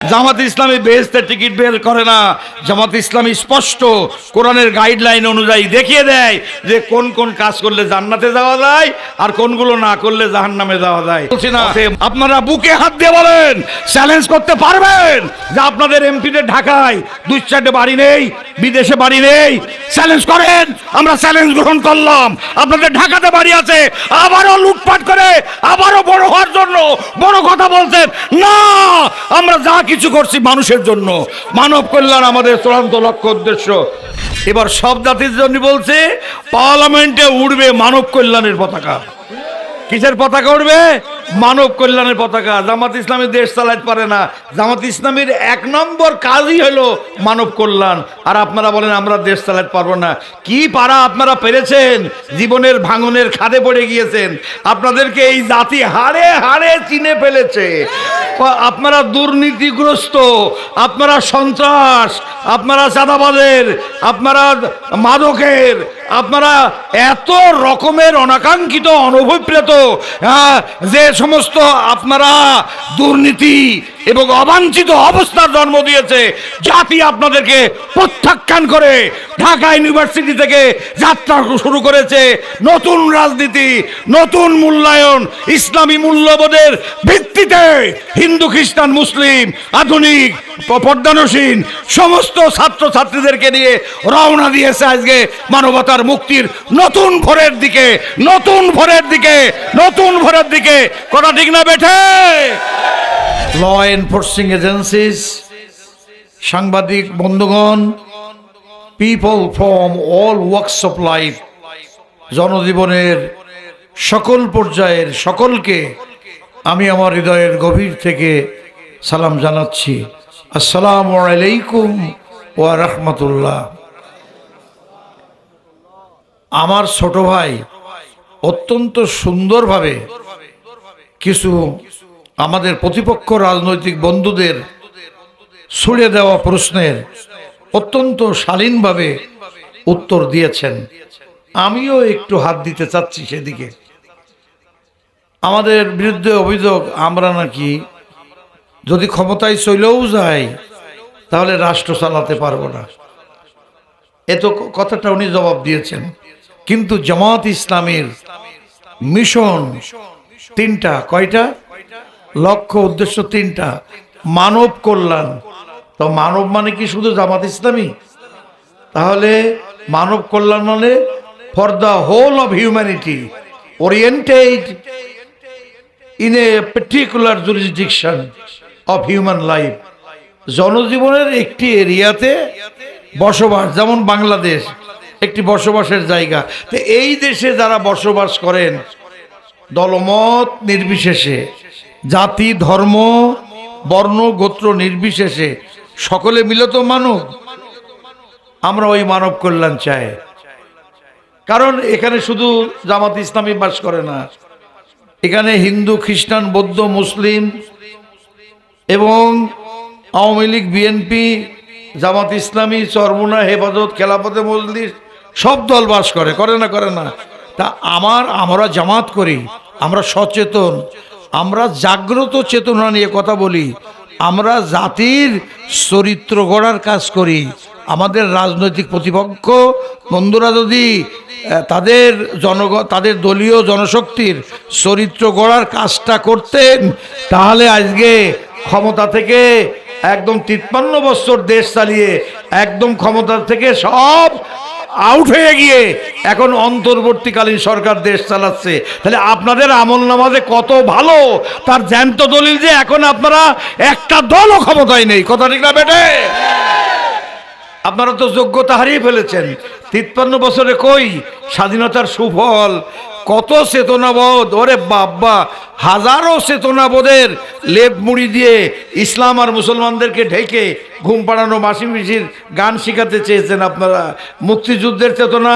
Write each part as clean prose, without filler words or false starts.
Jamaat Islami বেহেশতের ticket বের করে না। জামাত ইসলামী স্পষ্ট কোরআনের গাইডলাইন অনুযায়ী দেখিয়ে দেয় যে কোন কোন কাজ করলে জান্নাতে যাওয়া যায় আর কোনগুলো না করলে জাহান্নামে যাওয়া যায়। বলছি না, আপনারা বুকে হাত দিয়ে বলেন, চ্যালেঞ্জ করতে পারবেন যে আপনাদের এমপিদের ঢাকায় 2-4টে বাড়ি নেই, বিদেশে বাড়ি নেই? চ্যালেঞ্জ করেন। আমরা চ্যালেঞ্জ গ্রহণ করলাম। আপনাদের ঢাকাতে বাড়ি আছে, আবারও লুটপাট করে আবারও বড় হওয়ার জন্য বড় কথা বলছেন না। আমরা যা কিছু করছি মানুষের জন্য, মানব কল্যাণ আমাদের চূড়ান্ত লক্ষ্য উদ্দেশ্য। এবার সব জাতির জন্য বলছে, পার্লামেন্টে উড়বে মানব কল্যাণের পতাকা। কিসের পতাকা উঠবে? মানব কল্যাণের পতাকা। জামাত ইসলামী দেশ চালাতে পারে না। জামাত ইসলামীর 1 নম্বর কাজই হলো মানব কল্যাণ। আর আপনারা বলেন আমরা দেশ চালাতে পারবো না। কি পারা আপনারা পেরেছেন? জীবনের ভাঙনের খাদে পড়ে গিয়েছেন। আপনাদেরকে এই জাতি হাড়ে হাড়ে চিনে ফেলেছে। আপনারা দুর্নীতিগ্রস্ত, আপনারা সন্ত্রাস, আপনারা চাঁদাবাজের, আপনারা মাদকের, আপনারা এত রকমের অনাকাঙ্ক্ষিত অনভিপ্রেত যে সমস্ত আপনারা দুর্নীতি এবং অবাঞ্ছিত অবস্থার জন্ম দিয়েছে, জাতি আপনাদেরকে প্রত্যাখ্যান করে ঢাকা ইউনিভার্সিটি থেকে যাত্রা শুরু করেছে। নতুন রাজনীতি, নতুন মূল্যায়ন, ইসলামী মূল্যবোধের ভিত্তিতে হিন্দু খ্রিস্টান মুসলিম আধুনিক পর্দানসীন সমস্ত ছাত্রছাত্রীদেরকে নিয়ে রওনা দিয়েছে আজকে মানবতার মুক্তির নতুন ভোরের দিকে, নতুন ভোরের দিকে, নতুন ভোরের দিকে। কথা ঠিক না বেঠে? ল এনফোর্সিং এজেন্সিস, সাংবাদিক বন্ধুগণ, people from all works of life, জনজীবনের সকল পর্যায়ের সকলকে আমি আমার হৃদয়ের গভীর থেকে সালাম জানাচ্ছি। আসসালামু আলাইকুম ওয়া রাহমাতুল্লাহ। আমার ছোট ভাই অত্যন্ত সুন্দরভাবে কিছু আমাদের প্রতিপক্ষ রাজনৈতিক বন্ধুদের ছুড়ে দেওয়া প্রশ্নের অত্যন্ত শালীনভাবে উত্তর দিয়েছেন। আমিও একটু হাত দিতে চাচ্ছি সেদিকে। আমাদের বিরুদ্ধে অভিযোগ আমরা নাকি যদি ক্ষমতায় চলেও যাই তাহলে রাষ্ট্র চালাতে পারবো না। এত কথাটা উনি জবাব দিয়েছেন। কিন্তু জামাত ইসলামের মিশন 3টা। কয়টা? লক্ষ্য উদ্দেশ্য 3টা। মানব কল্যাণ। তো মানব মানে কি শুধু জামাত ইসলামী? তাহলে মানব কল্যাণ মানে for the whole of humanity, oriented in a particular jurisdiction of human life. জনজীবনের একটি এরিয়াতে বসবাস, যেমন বাংলাদেশ একটি বসবাসের জায়গা। তো এই দেশে যারা বসবাস করেন দলমত নির্বিশেষে, জাতি ধর্ম বর্ণ গোত্র নির্বিশেষে সকলে মিলে তো মানব। আমরা ওই মানব কল্যাণ চাই। কারণ এখানে শুধু জামাত ইসলামী বাস করে না, এখানে হিন্দু খ্রিস্টান বৌদ্ধ মুসলিম এবং আওয়ামী লীগ বিএনপি জামাত ইসলামী চরমুনা হেফাজত খেলাফতে মজলিস সব দল বাস করে। করে না? করে না? তা আমরা জামাত করি, আমরা সচেতন, আমরা জাগ্রত চেতনা নিয়ে কথা বলি, আমরা জাতির চরিত্র গড়ার কাজ করি। আমাদের রাজনৈতিক প্রতিপক্ষ বন্ধুরা যদি তাদের দলীয় জনশক্তির চরিত্র গড়ার কাজটা করতেন তাহলে আজকে ক্ষমতা থেকে একদম 53 বছর দেশ চালিয়ে একদম ক্ষমতা থেকে সব আউট হয়ে গিয়ে এখন অন্তর্বর্তীকালীন সরকার দেশ চালাচ্ছে। তাহলে আপনাদের আমল নামাজে কত ভালো তার জ্যান্ত দলিল যে এখন আপনারা একটা দলও ক্ষমতায় নেই। কথা ঠিক না বেটে? আপনারা তো যোগ্যতা হারিয়ে ফেলেছেন। 53 বছরে কই স্বাধীনতার সুফল? কত চেতনাবোধ! ওরে বাবা, হাজারো চেতনাবোধের লেপ মুড়ি দিয়ে ইসলাম আর মুসলমানদেরকে ঢেকে ঘুম পাড়ানো মাসি মিশির গান শিখাতে চেয়েছেন আপনারা। মুক্তিযুদ্ধের চেতনা,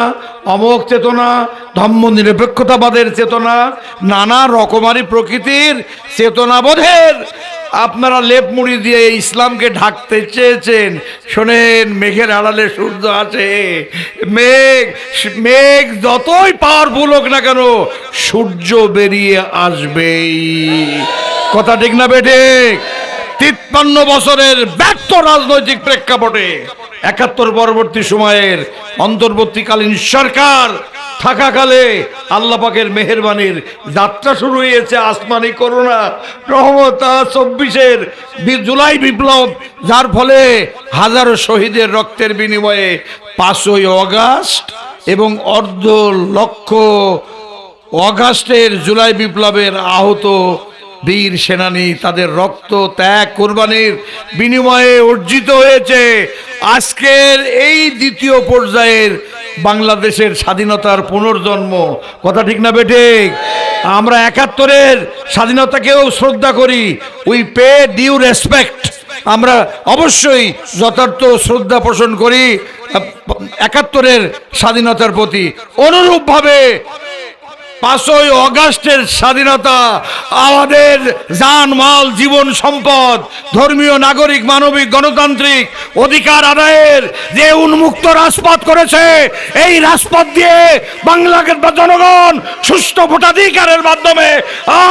অমোঘ চেতনা, ধর্ম নিরপেক্ষতাবাদের চেতনা, নানা রকমারি প্রকৃতির চেতনাবোধের আপনারা লেপ মুড়ি দিয়ে ইসলামকে ঢাকতে চেয়েছেন। শোনেন, মেঘের আড়ালে সূর্য আছে। মেঘ যতই পাওয়ারফুল হোক না কেন সূর্য বেরিয়ে আসবেই। কথা ঠিক না বেঠিক? 53 বছরের ব্যর্থ রাজনৈতিক প্রেক্ষাপটে 71 পরবর্তী সময়ের অন্তর্বর্তীকালীন সরকার থাকাকালে আল্লাহ পাকের মেহেরবানির যাত্রা শুরু হয়েছে আসমানি করুণা রহমত 24-এর জুলাই বিপ্লব, যার ফলে হাজারো শহীদের রক্তের বিনিময়ে 5ই আগস্ট এবং অর্ধ লক্ষ আগস্টের জুলাই বিপ্লবের আহত বীর সেনানী তাদের রক্ত ত্যাগ কোরবানির বিনিময়ে অর্জিত হয়েছে আজকের এই দ্বিতীয় পর্যায়ের বাংলাদেশের স্বাধীনতার পুনর্জন্ম। কথা ঠিক না বেঠিক? আমরা 71-এর স্বাধীনতাকেও শ্রদ্ধা করি, উই পে ডিউ রেসপেক্ট, আমরা অবশ্যই যথার্থ শ্রদ্ধা পোষণ করি 71-এর স্বাধীনতার প্রতি। অনুরূপভাবে 5ই আগস্টের স্বাধীনতা আমাদের জান মাল জীবন সম্পদ ধর্মীয় নাগরিক মানবিক গণতান্ত্রিক অধিকার আদায়ের যে উন্মুক্ত রাজপথ করেছে, এই রাজপথ দিয়ে বাংলার জনগণ সুষ্ঠু ভোটাধিকারের মাধ্যমে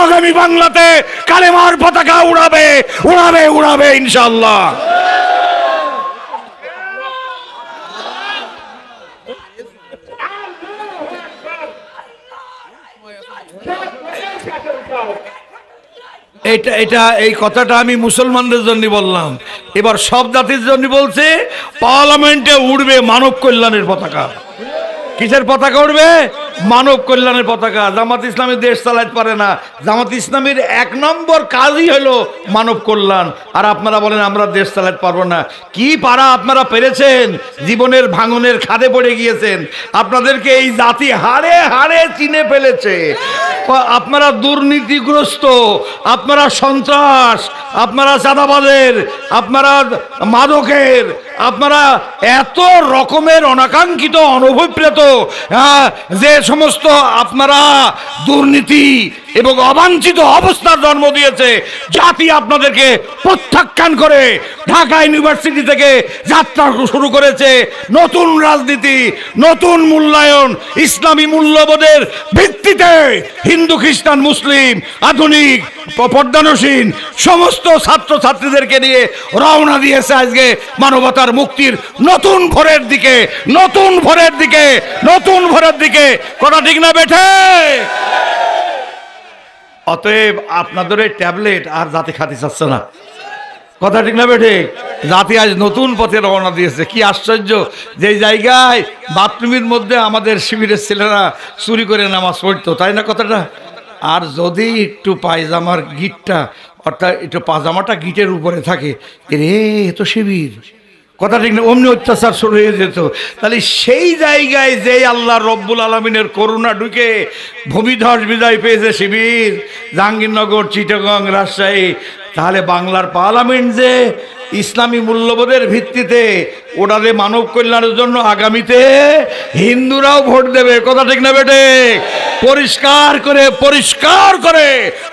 আগামী বাংলাতে কালেমার পতাকা উড়াবে উড়াবে উড়াবে ইনশাআল্লাহ। এই কথাটা আমি মুসলমানদের জন্য বললাম, এবার সব জাতির জন্য বলছে। পার্লামেন্টে উড়বে মানব কল্যাণের পতাকা। কিসের পতাকা উড়বে? মানব কল্যাণের পতাকা। জামাত ইসলামী দেশ চালাতে পারে না, জামাত ইসলামীর 1 নম্বর কাজই হলো মানব কল্যাণ। আর আপনারা বলেন আমরা দেশ চালাতে পারবো না। কি পারা আপনারা পেরেছেন, জীবনের ভাঙনের খাদে পড়ে গিয়েছেন। আপনাদেরকে এই জাতি হাড়ে হাড়ে চিনে ফেলেছে। আপনারা দুর্নীতিগ্রস্ত, আপনারা সন্ত্রাস, আপনারা চাঁদাবাজের, আপনারা মাদকের, আপনারা এত রকমের অনাকাঙ্ক্ষিত অনভিপ্রেত যে সমস্ত আপনারা দুর্নীতি এবং অবাঞ্ছিত অবস্থার জন্ম দিয়েছে, জাতি আপনাদেরকে প্রত্যাখ্যান করে ঢাকা ইউনিভার্সিটি থেকে যাত্রা শুরু করেছে নতুন রাজনীতি, নতুন মূল্যায়ন, ইসলামী মূল্যবোধের ভিত্তিতে হিন্দু খ্রিস্টান মুসলিম আধুনিক পর্দানসীন সমস্ত ছাত্রছাত্রীদেরকে নিয়ে রওনা দিয়েছে আজকে মানবতার মুক্তির নতুন ভোরের দিকে, নতুন ভোরের দিকে, নতুন ভোরের দিকে। কথা ঠিক না বেঠে? অতএব আপনাদের এই ট্যাবলেট আর জাতি খাতি চাচ্ছে না। কথা ঠিক না বেঠে? জাতি আজ নতুন পথে রওনা দিয়েছে। কি আশ্চর্য, যে জায়গায় বাথরুমের মধ্যে আমাদের শিবিরের ছেলেরা চুরি করে নামাজ পড়তো, তাই না কথাটা? আর যদি একটু পায়জামার গিটটা অর্থাৎ একটু পাজামাটা গিটের উপরে থাকে, রে এ তো শিবির। কথা ঠিক না? অমনি অত্যাচার শুরু হয়ে যেত। তাহলে সেই জায়গায় যে আল্লাহ রব্বুল আলমিনের করুণা ঢুকে ভূমিধস বিদায় পেয়েছে শিবির, জাহাঙ্গীরনগর, চিটাগং, রাজশাহী, তাহলে বাংলার পার্লামেন্ট যে ইসলামী মূল্যবোধের ভিত্তিতে ওটাতে মানব কল্যাণের জন্য আগামীতে হিন্দুরাও ভোট দেবে। কথা ঠিক না বেটে? পরিষ্কার করে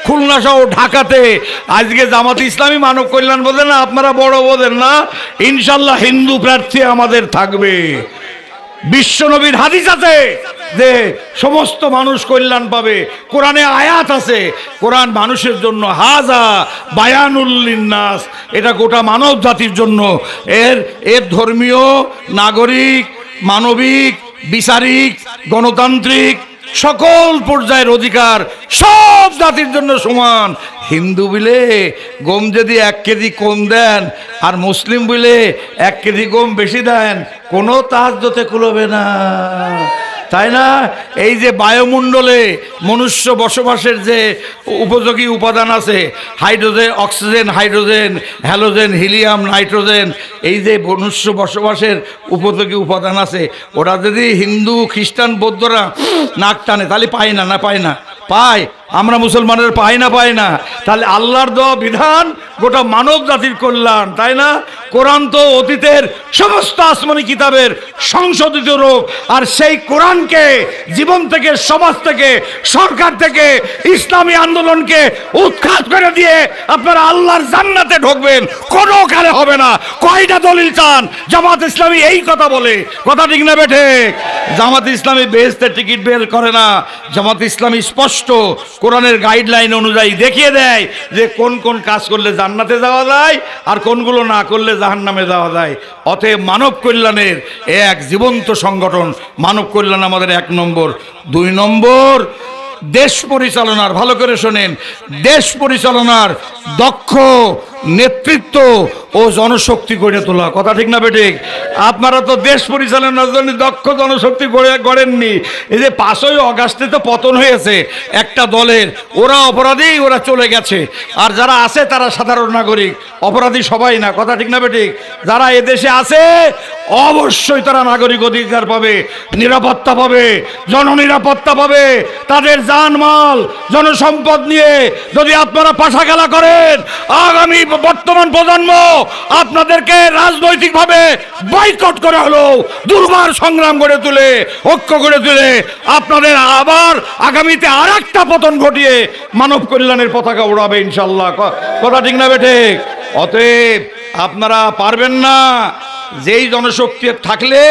খুলনা সহ ঢাকাতে আজকে জামাত ইসলামী মানব কল্যাণ বোঝে না, আপনারা বড় বোঝেন না। ইনশাল্লাহ হিন্দু প্রার্থী আমাদের থাকবে। বিশ্বনবীর হাদিস আছে যে সমস্ত মানুষ কল্যাণ পাবে। কোরআনে আয়াত আছে, কোরআন মানুষের জন্য, হাজা বায়ানুল লিন্নাস, এটা গোটা মানব জাতির জন্য। এর ধর্মীয়, নাগরিক, মানবিক, বিচারিক, গণতান্ত্রিক সকল পর্যায়ের অধিকার সব জাতির জন্য সমান। হিন্দু বলে গম যদি 1 কেজি কম দেন আর মুসলিম বলে 1 কেজি গম বেশি দেন, কোনো তাহাজ্জুদে কুলোবে না, তাই না? এই যে বায়ুমণ্ডলে মনুষ্য বসবাসের যে উপযোগী উপাদান আছে, hydrogen, oxygen, hydrogen, halogen, helium, nitrogen, এই যে মনুষ্য বসবাসের উপযোগী উপাদান আছে, ওরা যদি হিন্দু খ্রিস্টান বৌদ্ধরা নাক টানে তাহলে পায় না? না পায় না? পায়। আমরা মুসলমানের পাই না? পাই না? তাহলে আল্লাহর দেওয়া বিধান গোটা মানব জাতির কল্যাণ, তাই না? কোরআন তো অতীতের সমস্ত আসমানি কিতাবের সংশোধিত রূপ। আর সেই কোরআনকে জীবন থেকে, সমাজ থেকে, সরকার থেকে, ইসলামী আন্দোলনকে উৎখাত করে দিয়ে আপনারা আল্লাহর জান্নাতে ঢুকবেন, কোনো কালে হবে না। কয়টা দলিল চান? জামাত ইসলামী এই কথা বলে। কথা ঠিক না বেঠে? জামাত ইসলামী বেহেশতের টিকিট বের করে না। জামাত ইসলামী স্পষ্ট কোরআনের গাইডলাইন অনুযায়ী দেখিয়ে দেয় যে কোন কোন কাজ করলে জান্নাতে যাওয়া যায় আর কোনগুলো না করলে জাহান্নামে যাওয়া যায়। অতএব মানব কল্যাণের এক জীবন্ত সংগঠন মানব কল্যাণ আমাদের 1 নম্বর। 2 নম্বর, দেশ পরিচালনার, ভালো করে শোনেন, দেশ পরিচালনার দক্ষ নেতৃত্ব ও জনশক্তি গড়ে তোলা। কথা ঠিক না বেঠিক? আপনারা তো দেশ পরিচালনার জন্য দক্ষ জনশক্তি গড়েননি। এই যে 5ই অগাস্টে তো পতন হয়েছে একটা দলের, ওরা অপরাধী, ওরা চলে গেছে। আর যারা আছে তারা সাধারণ নাগরিক, অপরাধী সবাই না। কথা ঠিক না বেঠিক? যারা এদেশে আছে অবশ্যই তারা নাগরিক অধিকার পাবে, নিরাপত্তা পাবে, জননিরাপত্তা পাবে। তাদের জানমাল জনসম্পদ নিয়ে যদি আপনারা পাশা খেলা করেন, আগামী বর্তমান প্রজন্ম আপনাদেরকে রাজনৈতিকভাবে বয়কট করে হলেও দুর্বার সংগ্রাম গড়ে তুলে, ঐক্য গড়ে তুলে আপনাদের আবার আগামীতে আর একটা পতন ঘটিয়ে মানব কল্যাণের পতাকা উড়াবে ইনশাল্লাহ। কথা ঠিক না বেঠিক? অতএব আপনারা পারবেন না। যেই জনশক্তি থাকলে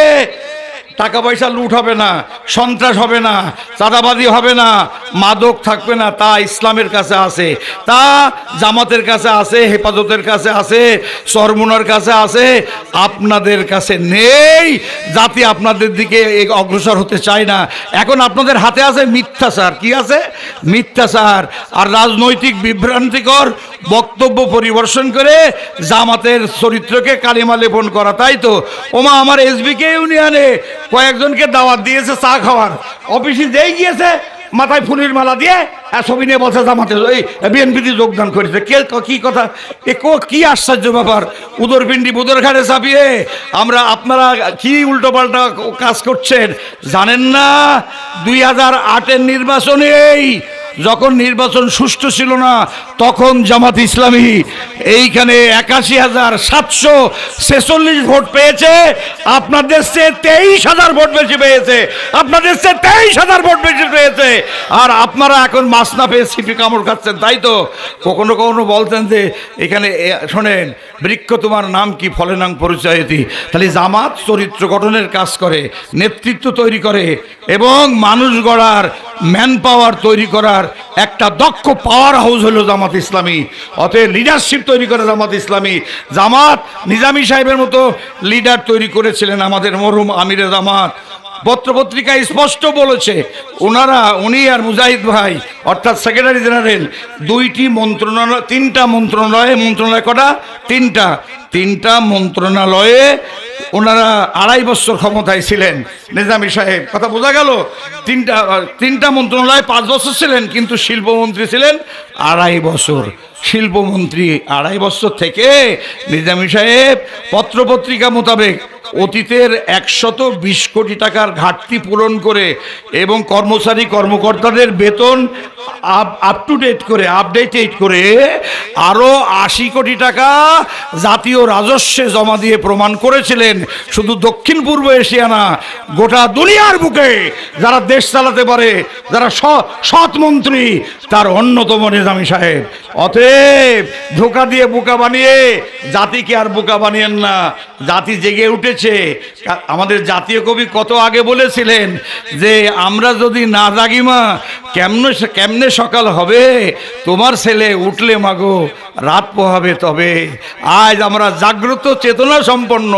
টাকা পয়সা লুট হবে না, সন্ত্রাস হবে না, চাঁদাবাজি হবে না, মাদক থাকবে না। তা ইসলামের কাছে আছে, তা জামাতের কাছে আছে, হেফাজতের কাছে আছে, চরমুনার কাছে আছে, আপনাদের কাছে নেই। জাতি আপনাদের দিকে অগ্রসর হতে চায় না। এখন আপনাদের হাতে আছে মিথ্যাচার। কি আছে? মিথ্যাচার আর রাজনৈতিক বিভ্রান্তিকর বক্তব্য পরিবর্তন করে জামাতের চরিত্রকে কালিমা লেপন করা। তাই তো ওমা আমার এসবিকে ইউনিয়নে কয়েকজনকে দাওয়াত দিয়েছে চা খাওয়ার, অফিসে যেই গিয়েছে মাথায় ফুলের মালা দিয়ে ছবি নিয়ে বলছে জামাতে এই বিএনপিতে যোগদান করেছে। কে কি কথা? কি আশ্চর্য ব্যাপার! উদরপিণ্ডি বুদর ঘাড়ে চাপিয়ে আপনারা কি উল্টো পাল্টা কাজ করছেন জানেন না? 2008-এর নির্বাচনেই যখন নির্বাচন সুষ্ঠু ছিল না, তখন জামাত ইসলামী এইখানে 81,746 ভোট পেয়েছে। আপনাদের চেয়ে 23,000 ভোট বেশি পেয়েছে, আপনাদের চেয়ে 23,000 ভোট বেশি পেয়েছে। আর আপনারা এখন মাছ না পেয়ে সিপি কামড় খাচ্ছেন। তাই তো কখনো কখনো বলতেন যে এখানে শোনেন, বৃক্ষ তোমার নাম কি, ফলে নাম পরিচয়তি। তাহলে জামাত চরিত্র গঠনের কাজ করে, নেতৃত্ব তৈরি করে এবং মানুষ গড়ার, ম্যান পাওয়ার তৈরি করার একটা দক্ষ পাওয়ার হাউস হলো জামাত ইসলামী। অতএব লিডারশিপ তৈরি করে জামাত ইসলামী। জামাত নিজামী সাহেবের মতো লিডার তৈরি করেছিলেন আমাদের মরহুম আমিরে জামাত। পত্রপত্রিকায় স্পষ্ট বলেছে উনি আর মুজাহিদ ভাই অর্থাৎ সেক্রেটারি জেনারেল 2টি মন্ত্রণালয়, 3টা মন্ত্রণালয়ে, মন্ত্রণালয় কটা? 3টা মন্ত্রণালয়ে ওনারা 2.5 বছর ক্ষমতায় ছিলেন। নিজামী সাহেব, কথা বোঝা গেল? 3টা মন্ত্রণালয়ে 5 বছর ছিলেন, কিন্তু শিল্পমন্ত্রী ছিলেন 2.5 বছর। শিল্পমন্ত্রী 2.5 বছর থেকে নিজামী সাহেব পত্রপত্রিকা মোতাবেক অতীতের 120 কোটি টাকার ঘাটতি পূরণ করে এবং কর্মচারী-কর্মকর্তাদের বেতন আপডেটেড করে আরও 80 কোটি টাকা জাতীয় রাজস্বে জমা দিয়ে প্রমাণ করেছিলেন শুধু দক্ষিণ পূর্ব এশিয়া না, গোটা দুনিয়ার বুকে যারা দেশ চালাতে পারে, যারা সৎ মন্ত্রী, তার অন্যতম নিজামী সাহেব। অতএব ধোঁকা দিয়ে বোকা বানিয়ে জাতিকে আর বোকা বানিয়েন না। জাতি জেগে উঠেছে। আমাদের জাতীয় কবি কত আগে বলেছিলেন যে আমরা যদি না জাগি মা, কেমনে সকাল হবে, তোমার ছেলে উঠলে মাগো রাত পোহাবে তবে। আজ আমরা জাগ্রত চেতনা সম্পন্ন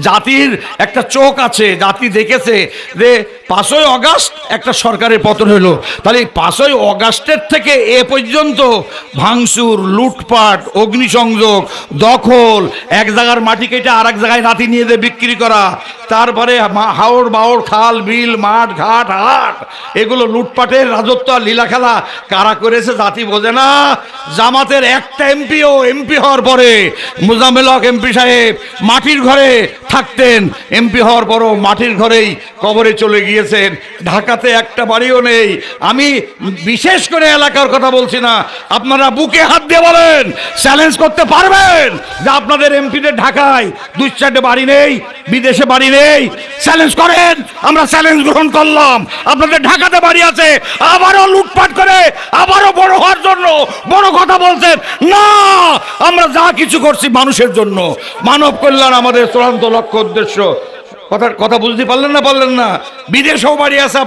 জাতির একটা চোখ আছে। জাতি দেখেছে যে 5ই অগাস্ট একটা সরকারের পতন হলো, তাহলে 5ই অগাস্টের থেকে এ পর্যন্ত ভাঙচুর, লুটপাট, অগ্নিসংযোগ, দখল, এক জায়গার মাটি কেটে আর এক জায়গায় রাতি নিয়ে দিয়ে বিক্রি করা, তারপরে হাওড় বাওড়, খাল বিল, মাঠ ঘাট হাট, এগুলো লুটপাটের রাজত্ব আর লীলা খেলা কারা করেছে জাতি বোঝে না। জামাতের একটা এমপি হওয়ার পরে মুজাম্মেল হক এমপি সাহেব মাটির ঘরে থাকতেন, এমপি হওয়ার পরও মাটির ঘরেই কবরে চলে গিয়েছেন। ঢাকাতে একটা বাড়িও নেই। আমি বিশেষ করে এলাকার কথা বলছি না, আপনারা বুকে হাত দিয়ে বলেন, চ্যালেঞ্জ করতে পারবেন যে আপনাদের এমপিদের ঢাকায় 2-4টে বাড়ি নেই, বিদেশে বাড়ি নেই? চ্যালেঞ্জ করেন। আমরা চ্যালেঞ্জ গ্রহণ করলাম। আপনাদের ঢাকাতে বাড়ি আছে, আবারও লুটপাট করে আবারও বড় হওয়ার জন্য বড় কথা বলছেন না। আমরা যা কিছু করছি মানুষের জন্য, মানব কল্যাণ আমাদের চূড়ান্ত লক্ষ্য উদ্দেশ্য। কথা বুঝতে পারলেন না? বিদেশেও বাড়ি আছে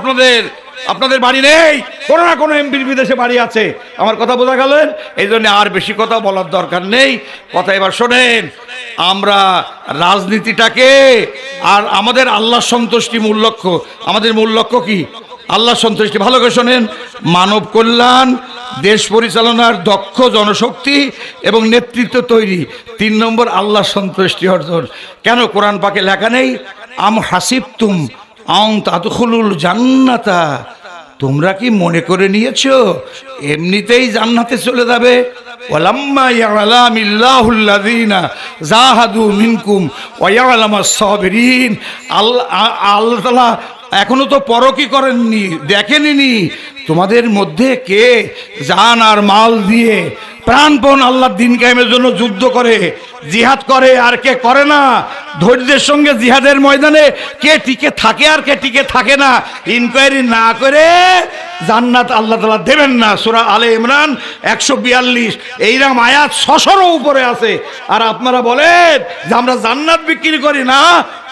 আপনাদের বাড়ি নেই, কোনো না কোনো এমপির বিদেশে বাড়ি আছে। আমার কথা বোঝা গেলেন? এই জন্য আর বেশি কথা বলার দরকার নেই। কথা এবার শোনেন, আমরা রাজনীতিটাকে আর আমাদের আল্লাহ সন্তুষ্টি মূল লক্ষ্য। আমাদের মূল লক্ষ্য কি? আল্লাহ সন্তুষ্টি। ভালো করে শোনেন, মানব কল্যাণ, দেশ পরিচালনার দক্ষ জনশক্তি এবং নেতৃত্ব তৈরি। 3 নম্বর আল্লাহ সন্তুষ্টি অর্জন। কেন কোরআন পাকে লেখা নেই আম হাসিবতুম আন তাদখুলুল জান্নাতা? তোমরা কি মনে করে নিয়েছো এমনিতেই জান্নাতে চলে যাবে? ওয়ালাম্মা ইয়ালামিল্লাহুল্লাযীনা জাহাদু মিনকুম ওয়া ইয়ালামাস সাবিরিন। আল্লাহ তাআলা এখনো তো পরখই করেননি, দেখেননি তোমাদের মধ্যে কে জান আর মাল দিয়ে প্রাণপণ আল্লাহর দ্বীন কায়েমের জন্য যুদ্ধ করে, জিহাদ করে, আর কে করে না। ধৈর্যের সঙ্গে জিহাদের ময়দানে কে টিকে থাকে আর কে টিকে থাকে না, ইনকোয়ারি না করে জান্নাত আল্লাহ তাআলা দেবেন না। সূরা আলে ইমরান 142 এইরকম আয়াত 600 উপরে আছে। আর আপনারা বলেন যে আমরা জান্নাত বিক্রি করি না।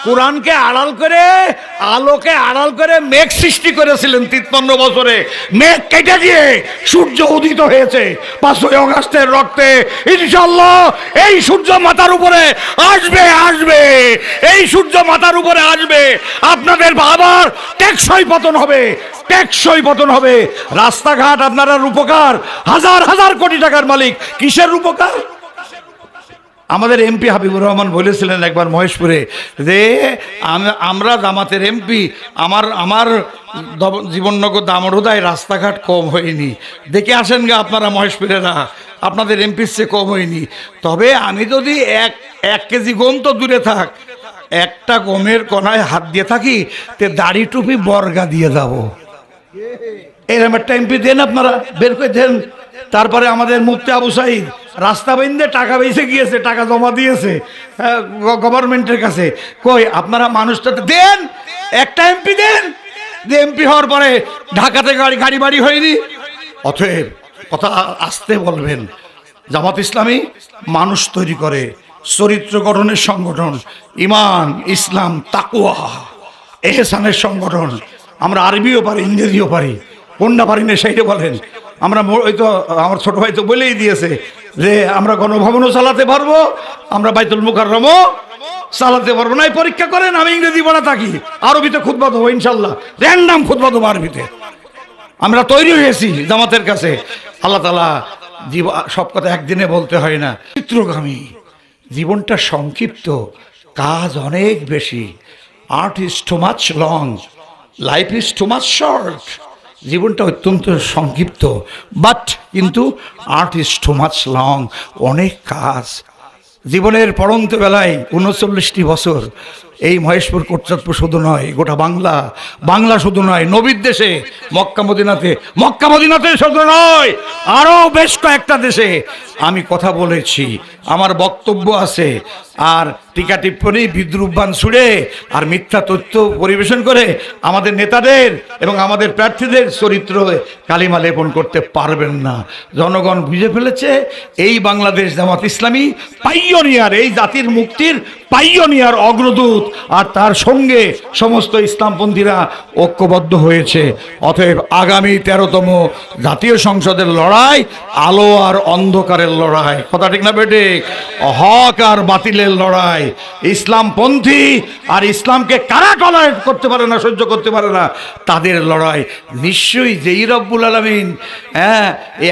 কোরআনকে আড়াল করে, আলোকে আড়াল করে মেঘ সৃষ্টি করেছিলেন 53 বছরে। মেঘ কেটে দিয়ে সূর্য উদিত হয়েছে 5ই আগস্টের রক্তে। ইনশাআল্লাহ এই সূর্য মাথার উপরে আসবে, আসবে, এই সূর্য মাথার উপরে আসবে। আপনাদের বাবার টেকসই পতন হবে, টেকসই পতন হবে। রাস্তাঘাট আপনারা রূপকার, হাজার হাজার কোটি টাকার মালিক। কিসের রূপকার? আমাদের এমপি হাবিবুর রহমান বলেছিলেন একবার মহেশপুরে যে আমরা জামাতের এমপি, আমার জীবননগর দামোদরদায় রাস্তাঘাট কম হয়নি। দেখে আসেন গা আপনারা মহেশপুরেরা, আপনাদের এমপির চেয়ে কম হয়নি। তবে আমি যদি 1 কেজি গম তো দূরে থাক, একটা গমের কণায় হাত দিয়ে থাকি, তে দাড়ি টুপি বর্গা দিয়ে যাব। এরকম একটা এমপি দেন, আপনারা বের করে দেন। তারপরে আমাদের মুফতি আবু সাইদ রাস্তা বাইন্দে টাকা বেঁচে গিয়েছে, টাকা জমা দিয়েছে গভর্নমেন্টের কাছে। কই আপনারা মানুষটা দেন, একটা এমপি দেন। যে এমপি হওয়ার পরে ঢাকাতে গাড়ি বাড়ি হয়নি। অতএব কথা আসতে বলবেন। জামাত ইসলামী মানুষ তৈরি করে, চরিত্র গঠনের সংগঠন, ইমান, ইসলাম, তাকওয়া, এহসানের সংগঠন। আমরা আরবিও পারি, ইংরেজিও পারি। কোনটা পারি না সেইটা বলেন। আমরা ওই তো আমার ছোট ভাই তো বলেই দিয়েছে যে আমরা গণভবনও চালাতে পারবো, আমরা বাইতুল মুকাররমও চালাতে পারবো না। পরীক্ষা করেন, আমি ইংরেজি পড়া থাকি, আরবিতে খুতবা দেবো ইনশাল্লাহ, র্যান্ডাম খুতবা দেবো আরবিতে। আমরা তৈরি হয়েছি জামাতের কাছে। আল্লাহ তাআলা সব কথা একদিনে বলতে হয় না। চিত্রগামী জীবনটা সংক্ষিপ্ত, কাজ অনেক বেশি। Art is too much long, life is too much short. জীবনটা অত্যন্ত সংক্ষিপ্ত, বাট কিন্তু art is too much long, অনেক কাজ। জীবনের পড়ন্ত বেলায় 39টি বছর এই মহেশপুর কোটচাঁদপুর শুধু নয়, গোটা বাংলা শুধু নয়, নবীর দেশে মক্কা মদিনাতে শুধু নয়, আরও বেশ কয়েকটা দেশে আমি কথা বলেছি, আমার বক্তব্য আছে। আর টিকা টিপ্পনী, বিদ্রুপবান ছুড়ে আর মিথ্যা তথ্য পরিবেশন করে আমাদের নেতাদের এবং আমাদের প্রার্থীদের চরিত্র কালিমা লেপন করতে পারবেন না। জনগণ বুঝে ফেলেছে এই বাংলাদেশ জামাত ইসলামী পাইওনিয়ার, এই জাতির মুক্তির পাইওনিয়ার, অগ্রদূত। আর তার সঙ্গে সমস্ত ইসলামপন্থীরা ঐক্যবদ্ধ হয়েছে। অতএব আগামী 13তম জাতীয় সংসদের লড়াই আলো আর অন্ধকারের লড়াই। কথা ঠিক না বেটে? হক আর বাতিলের লড়াই। ইসলামপন্থী আর ইসলামকে কারা টলারেট করতে পারে না, সহ্য করতে পারে না, তাদের লড়াই। নিশ্চয়ই যেই রব্বুল আলামিন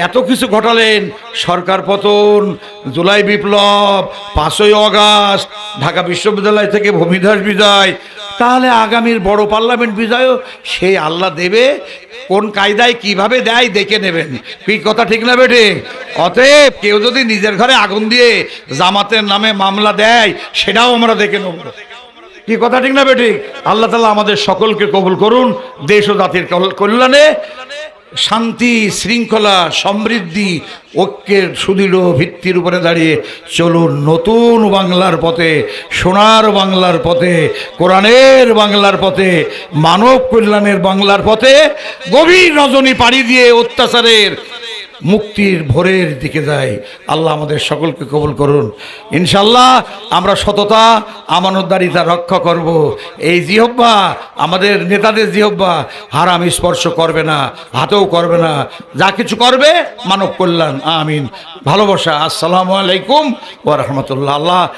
এত কিছু ঘটালেন, সরকার পতন, জুলাই বিপ্লব, 5ই আগস্ট, ঢাকা বিশ্ববিদ্যালয় থেকে ভূমিধস বিজয়, তাহলে আগামীর বড় পার্লামেন্ট বিজয়ও সেই আল্লাহ দেবে। কোন কায়দায় কিভাবে দেয় দেখে নেবেন। কি কথা ঠিক না বেটে? অতএব কেউ যদি নিজের ঘরে আগুন দিয়ে জামাতের নামে মামলা দেয়, সেটাও আমরা দেখে নেব। কি কথা ঠিক না বেটে? আল্লাহ তাআলা আমাদের সকলকে কবুল করুন। দেশ ও জাতির কল্যাণে শান্তি, শৃঙ্খলা, সমৃদ্ধি, ঐক্যের সুদৃঢ় ভিত্তির উপরে দাঁড়িয়ে চলুন নতুন বাংলার পথে, সোনার বাংলার পথে, কোরআনের বাংলার পথে, মানব কল্যাণের বাংলার পথে। গভীর রজনী পাড়ি দিয়ে অত্যাচারের মুক্তির ভোরের দিকে যায়। আল্লাহ আমাদের সকলকে কবুল করুন। ইনশাল্লাহ আমরা সততা আমানতদারিতা রক্ষা করব। এই জিহ্বা আমাদের নেতাদের জিহ্বা হারাম স্পর্শ করবে না, হাতেও করবে না, যা কিছু করবে মানব কল্যাণ। আমিন। ভালোবাসা। আসসালামু আলাইকুম ওয়া রাহমাতুল্লাহ। আল্লাহ